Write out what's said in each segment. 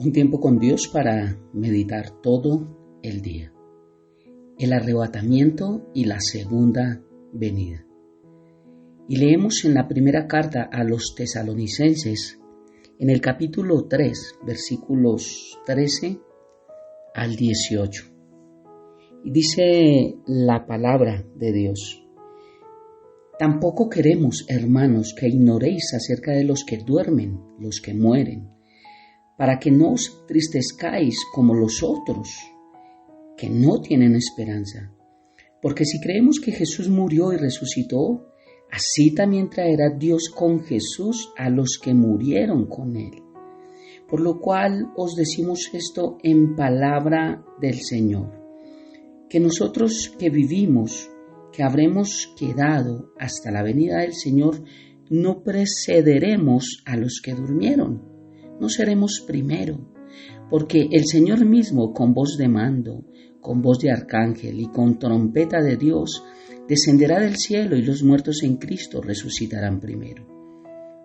Un tiempo con Dios para meditar todo el día. El arrebatamiento y la segunda venida. Y leemos en la primera carta a los tesalonicenses, en el capítulo 3, versículos 13 al 18. Y dice la palabra de Dios: Tampoco queremos, hermanos, que ignoréis acerca de los que duermen, los que mueren, para que no os tristezcáis como los otros, que no tienen esperanza. Porque si creemos que Jesús murió y resucitó, así también traerá Dios con Jesús a los que murieron con él. Por lo cual os decimos esto en palabra del Señor, que nosotros que vivimos, que habremos quedado hasta la venida del Señor, no precederemos a los que durmieron. No seremos primero, porque el Señor mismo, con voz de mando, con voz de arcángel y con trompeta de Dios, descenderá del cielo y los muertos en Cristo resucitarán primero.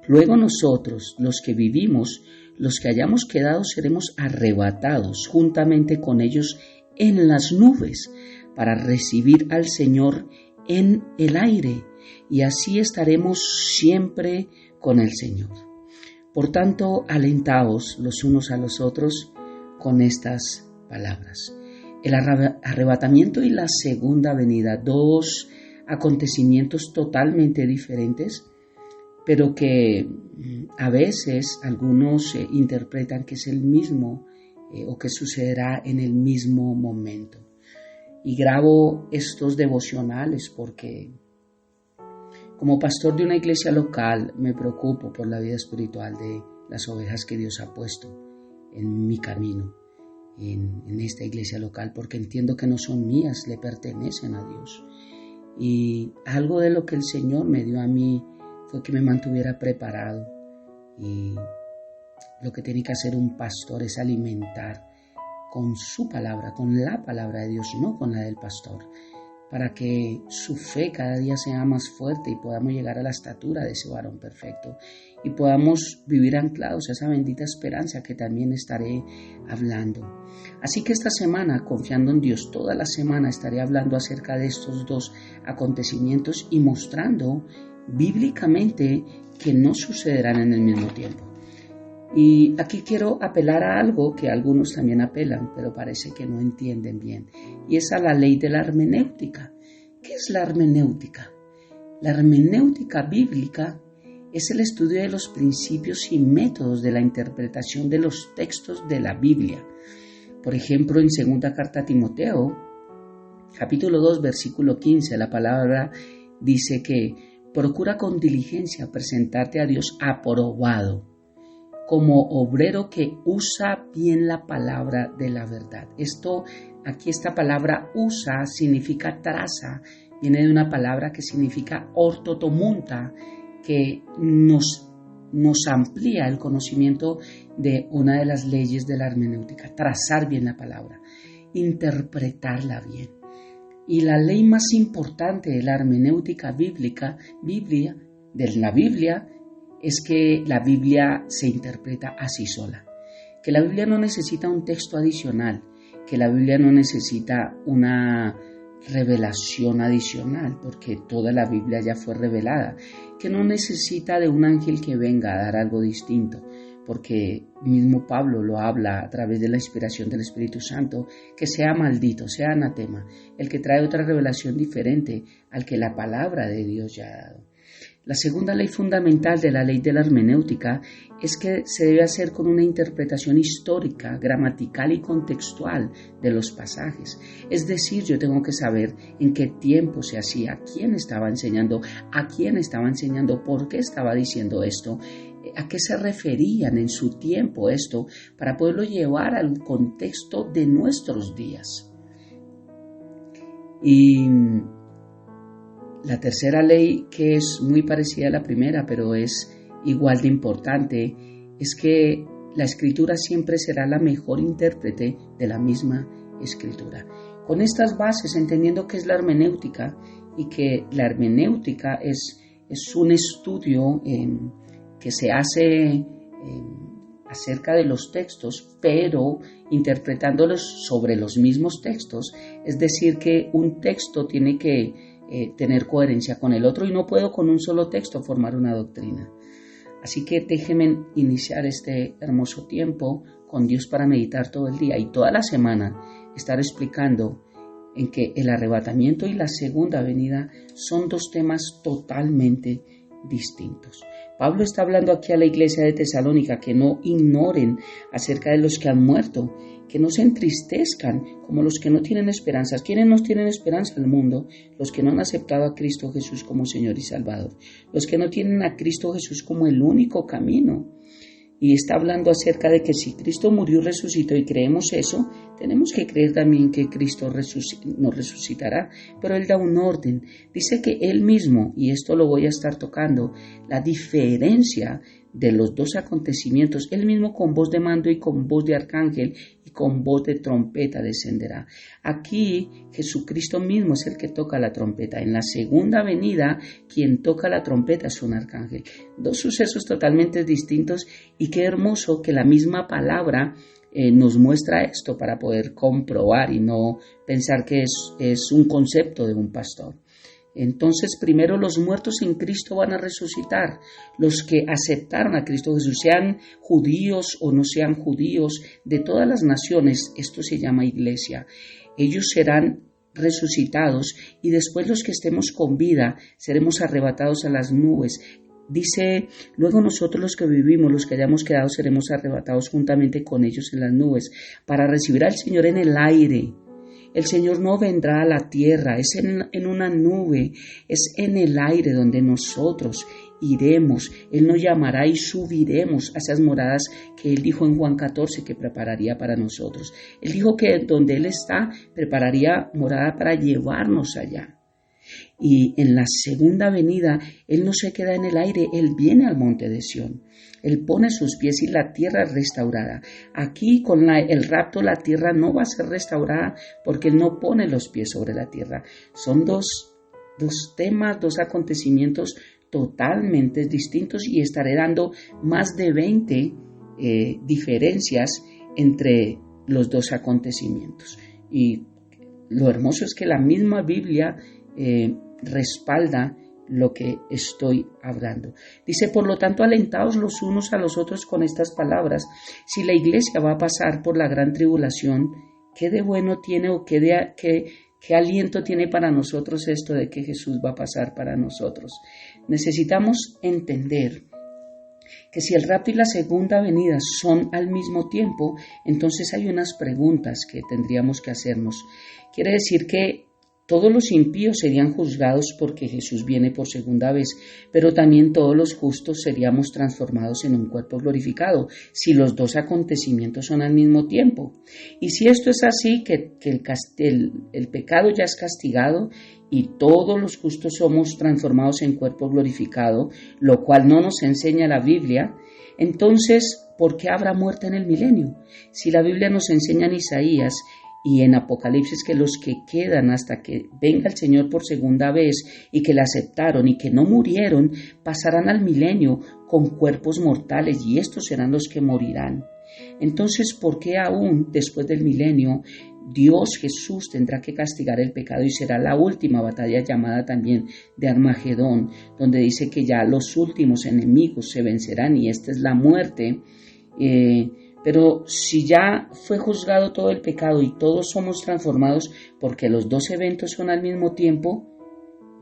Luego nosotros, los que vivimos, los que hayamos quedado, seremos arrebatados juntamente con ellos en las nubes para recibir al Señor en el aire, y así estaremos siempre con el Señor. Por tanto, alentaos los unos a los otros con estas palabras. El arrebatamiento y la segunda venida, dos acontecimientos totalmente diferentes, pero que a veces algunos interpretan que es el mismo o que sucederá en el mismo momento. Y grabo estos devocionales porque como pastor de una iglesia local me preocupo por la vida espiritual de las ovejas que Dios ha puesto en mi camino, en esta iglesia local, porque entiendo que no son mías, le pertenecen a Dios. Y algo de lo que el Señor me dio a mí fue que me mantuviera preparado, y lo que tiene que hacer un pastor es alimentar con su palabra, con la palabra de Dios, no con la del pastor, para que su fe cada día sea más fuerte y podamos llegar a la estatura de ese varón perfecto y podamos vivir anclados a esa bendita esperanza que también estaré hablando. Así que esta semana, confiando en Dios, toda la semana estaré hablando acerca de estos dos acontecimientos y mostrando bíblicamente que no sucederán en el mismo tiempo. Y aquí quiero apelar a algo que algunos también apelan, pero parece que no entienden bien, y es a la ley de la hermenéutica. ¿Qué es la hermenéutica? La hermenéutica bíblica es el estudio de los principios y métodos de la interpretación de los textos de la Biblia. Por ejemplo, en segunda carta a Timoteo, capítulo 2, versículo 15, la palabra dice que procura con diligencia presentarte a Dios aprobado, como obrero que usa bien la palabra de la verdad. Aquí esta palabra usa significa traza, viene de una palabra que significa ortotomunta, que nos amplía el conocimiento de una de las leyes de la hermenéutica, trazar bien la palabra, interpretarla bien. Y la ley más importante de la hermenéutica de la Biblia, es que la Biblia se interpreta así sola, que la Biblia no necesita un texto adicional, que la Biblia no necesita una revelación adicional, porque toda la Biblia ya fue revelada, que no necesita de un ángel que venga a dar algo distinto, porque mismo Pablo lo habla a través de la inspiración del Espíritu Santo, que sea maldito, sea anatema, el que trae otra revelación diferente al que la palabra de Dios ya ha dado. La segunda ley fundamental de la ley de la hermenéutica es que se debe hacer con una interpretación histórica, gramatical y contextual de los pasajes. Es decir, yo tengo que saber en qué tiempo se hacía, quién estaba enseñando, a quién estaba enseñando, por qué estaba diciendo esto, a qué se referían en su tiempo esto, para poderlo llevar al contexto de nuestros días. Y la tercera ley, que es muy parecida a la primera, pero es igual de importante, es que la Escritura siempre será la mejor intérprete de la misma Escritura. Con estas bases, entendiendo qué es la hermenéutica y que la hermenéutica es un estudio que se hace acerca de los textos, pero interpretándolos sobre los mismos textos, es decir, que un texto tiene que tener coherencia con el otro y no puedo con un solo texto formar una doctrina. Así que déjenme iniciar este hermoso tiempo con Dios para meditar todo el día y toda la semana estar explicando en que el arrebatamiento y la segunda venida son dos temas totalmente distintos. Pablo está hablando aquí a la iglesia de Tesalónica que no ignoren acerca de los que han muerto, que no se entristezcan como los que no tienen esperanzas. ¿Quiénes no tienen esperanza en el mundo? Los que no han aceptado a Cristo Jesús como Señor y Salvador, los que no tienen a Cristo Jesús como el único camino. Y está hablando acerca de que si Cristo murió y resucitó y creemos eso, tenemos que creer también que Cristo nos resucitará. Pero Él da un orden. Dice que Él mismo, y esto lo voy a estar tocando, la diferencia de los dos acontecimientos, Él mismo con voz de mando y con voz de arcángel y con voz de trompeta descenderá. Aquí Jesucristo mismo es el que toca la trompeta. En la segunda venida, quien toca la trompeta es un arcángel. Dos sucesos totalmente distintos y qué hermoso que la misma palabra nos muestra esto para poder comprobar y no pensar que es un concepto de un pastor. Entonces, primero los muertos en Cristo van a resucitar, los que aceptaron a Cristo Jesús, sean judíos o no sean judíos, de todas las naciones, esto se llama iglesia. Ellos serán resucitados y después los que estemos con vida seremos arrebatados a las nubes. Dice, luego nosotros los que vivimos, los que hayamos quedado, seremos arrebatados juntamente con ellos en las nubes para recibir al Señor en el aire. El Señor no vendrá a la tierra, es en una nube, es en el aire donde nosotros iremos. Él nos llamará y subiremos a esas moradas que Él dijo en Juan 14 que prepararía para nosotros. Él dijo que donde Él está, prepararía morada para llevarnos allá. Y en la segunda venida, Él no se queda en el aire, Él viene al monte de Sión. Él pone sus pies y la tierra es restaurada. Aquí con el rapto la tierra no va a ser restaurada porque Él no pone los pies sobre la tierra. Son dos temas, dos acontecimientos totalmente distintos y estaré dando más de 20 diferencias entre los dos acontecimientos. Y lo hermoso es que la misma Biblia respalda lo que estoy hablando. Dice, por lo tanto, alentaos los unos a los otros con estas palabras. Si la iglesia va a pasar por la gran tribulación, ¿qué de bueno tiene o qué aliento tiene para nosotros esto de que Jesús va a pasar para nosotros? Necesitamos entender que si el rapto y la segunda venida son al mismo tiempo, entonces hay unas preguntas que tendríamos que hacernos. Quiere decir que todos los impíos serían juzgados porque Jesús viene por segunda vez, pero también todos los justos seríamos transformados en un cuerpo glorificado, si los dos acontecimientos son al mismo tiempo. Y si esto es así, que el pecado ya es castigado y todos los justos somos transformados en cuerpo glorificado, lo cual no nos enseña la Biblia, entonces, ¿por qué habrá muerte en el milenio? Si la Biblia nos enseña en Isaías y en Apocalipsis que los que quedan hasta que venga el Señor por segunda vez y que le aceptaron y que no murieron, pasarán al milenio con cuerpos mortales y estos serán los que morirán. Entonces, ¿por qué aún después del milenio Dios Jesús tendrá que castigar el pecado y será la última batalla llamada también de Armagedón, donde dice que ya los últimos enemigos se vencerán y esta es la muerte? Pero si ya fue juzgado todo el pecado y todos somos transformados porque los dos eventos son al mismo tiempo,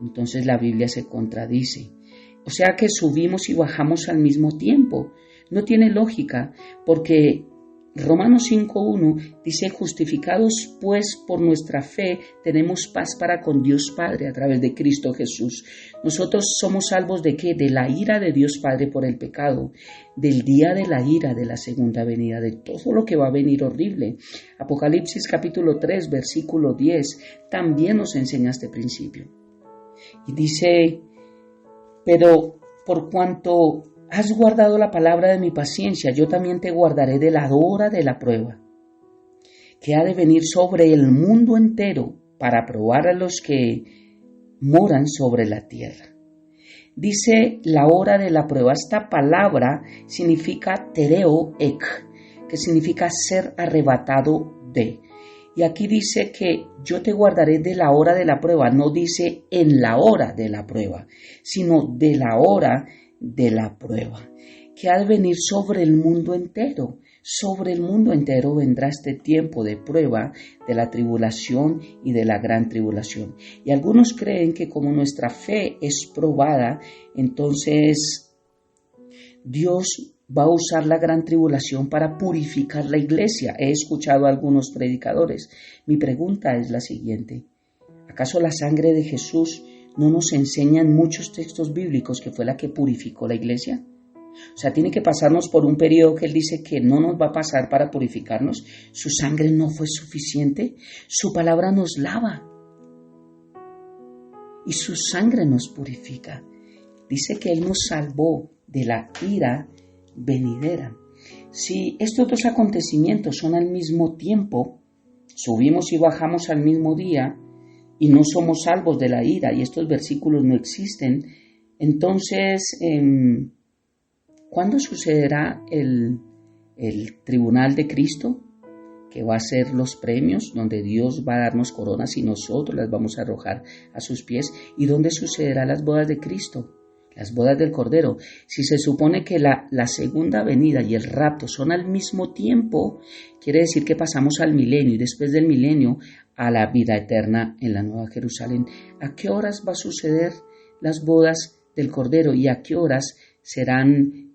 entonces la Biblia se contradice. O sea que subimos y bajamos al mismo tiempo. No tiene lógica porque Romanos 5.1 dice, justificados pues por nuestra fe tenemos paz para con Dios Padre a través de Cristo Jesús. Nosotros somos salvos ¿de qué? De la ira de Dios Padre por el pecado, del día de la ira de la segunda venida, de todo lo que va a venir horrible. Apocalipsis capítulo 3 versículo 10 también nos enseña este principio. Y dice, pero por cuanto has guardado la palabra de mi paciencia, yo también te guardaré de la hora de la prueba, que ha de venir sobre el mundo entero para probar a los que moran sobre la tierra. Dice la hora de la prueba. Esta palabra significa tereo ek, que significa ser arrebatado de. Y aquí dice que yo te guardaré de la hora de la prueba. No dice en la hora de la prueba, sino de la hora de la prueba, que ha de venir sobre el mundo entero. Sobre el mundo entero vendrá este tiempo de prueba, de la tribulación y de la gran tribulación. Y algunos creen que como nuestra fe es probada, entonces Dios va a usar la gran tribulación para purificar la iglesia. He escuchado a algunos predicadores. Mi pregunta es la siguiente: ¿acaso la sangre de Jesús no nos enseña en muchos textos bíblicos que fue la que purificó la iglesia? O sea, tiene que pasarnos por un periodo que Él dice que no nos va a pasar para purificarnos. Su sangre no fue suficiente. Su palabra nos lava y su sangre nos purifica. Dice que Él nos salvó de la ira venidera. Si estos dos acontecimientos son al mismo tiempo, subimos y bajamos al mismo día y no somos salvos de la ira y estos versículos no existen, entonces ¿cuándo sucederá el tribunal de Cristo? Que va a ser los premios, donde Dios va a darnos coronas y nosotros las vamos a arrojar a sus pies. ¿Y dónde sucederá las bodas de Cristo? Las bodas del Cordero. Si se supone que la segunda venida y el rapto son al mismo tiempo, quiere decir que pasamos al milenio y después del milenio a la vida eterna en la Nueva Jerusalén. ¿A qué horas va a suceder las bodas del Cordero y a qué horas serán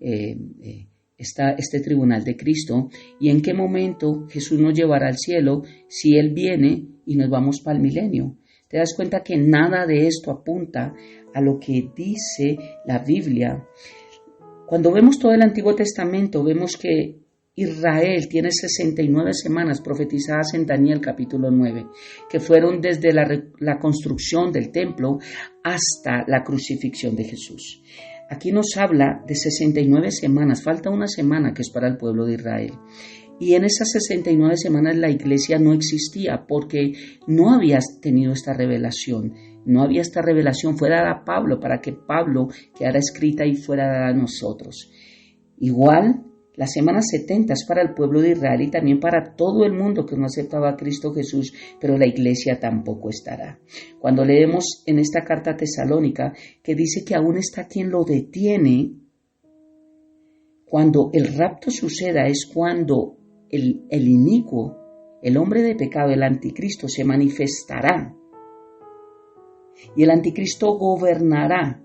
este tribunal de Cristo, y en qué momento Jesús nos llevará al cielo si Él viene y nos vamos para el milenio? Te das cuenta que nada de esto apunta a lo que dice la Biblia. Cuando vemos todo el Antiguo Testamento, vemos que Israel tiene 69 semanas profetizadas en Daniel capítulo 9, que fueron desde la construcción del templo hasta la crucifixión de Jesús. Aquí nos habla de 69 semanas, falta una semana que es para el pueblo de Israel. Y en esas 69 semanas la iglesia no existía porque no había tenido esta revelación. No había esta revelación, fue dada a Pablo para que Pablo quedara escrita y fuera dada a nosotros. Igual, la semana 70 es para el pueblo de Israel y también para todo el mundo que no aceptaba a Cristo Jesús, pero la iglesia tampoco estará. Cuando leemos en esta carta tesalónica que dice que aún está quien lo detiene, cuando el rapto suceda es cuando el inicuo, el hombre de pecado, el anticristo se manifestará y el anticristo gobernará.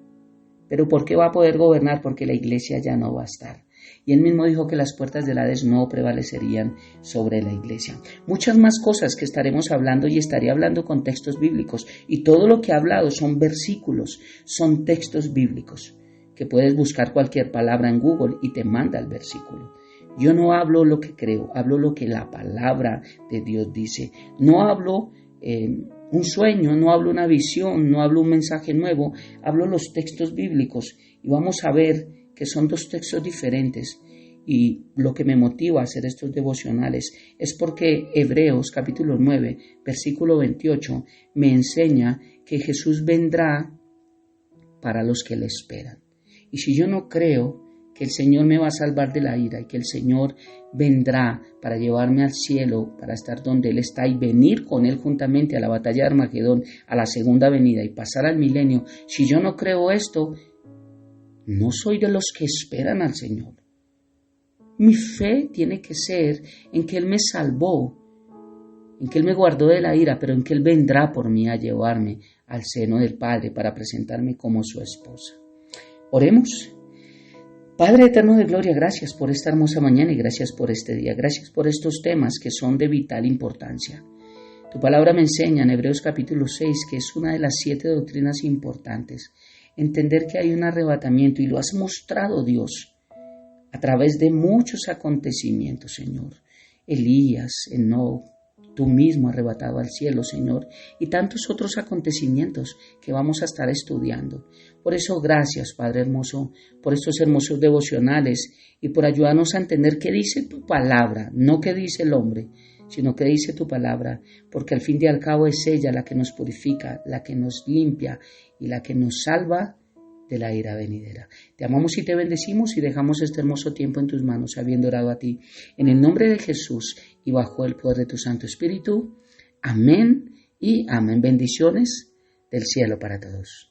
¿Pero por qué va a poder gobernar? Porque la iglesia ya no va a estar. Y él mismo dijo que las puertas del Hades no prevalecerían sobre la iglesia. Muchas más cosas que estaremos hablando y estaré hablando con textos bíblicos. Y todo lo que he hablado son versículos, son textos bíblicos, que puedes buscar cualquier palabra en Google y te manda el versículo. Yo no hablo lo que creo, hablo lo que la palabra de Dios dice. No hablo un sueño, no hablo una visión, no hablo un mensaje nuevo, hablo los textos bíblicos y vamos a ver que son dos textos diferentes. Y lo que me motiva a hacer estos devocionales es porque Hebreos capítulo 9, versículo 28 me enseña que Jesús vendrá para los que le esperan. Y si yo no creo que el Señor me va a salvar de la ira y que el Señor vendrá para llevarme al cielo, para estar donde Él está y venir con Él juntamente a la batalla de Armagedón, a la segunda venida y pasar al milenio, si yo no creo esto, no soy de los que esperan al Señor. Mi fe tiene que ser en que Él me salvó, en que Él me guardó de la ira, pero en que Él vendrá por mí a llevarme al seno del Padre para presentarme como su esposa. Oremos. Padre eterno de gloria, gracias por esta hermosa mañana y gracias por este día. Gracias por estos temas que son de vital importancia. Tu palabra me enseña en Hebreos capítulo 6 que es una de las 7 doctrinas importantes. Entender que hay un arrebatamiento y lo has mostrado, Dios, a través de muchos acontecimientos, Señor. Elías, Enoc, tú mismo arrebatado al cielo, Señor, y tantos otros acontecimientos que vamos a estar estudiando. Por eso, gracias, Padre hermoso, por estos hermosos devocionales y por ayudarnos a entender qué dice tu palabra, no qué dice el hombre, sino qué dice tu palabra, porque al fin y al cabo es ella la que nos purifica, la que nos limpia y la que nos salva de la ira venidera. Te amamos y te bendecimos y dejamos este hermoso tiempo en tus manos, habiendo orado a ti. En el nombre de Jesús y bajo el poder de tu Santo Espíritu. Amén y amén. Bendiciones del cielo para todos.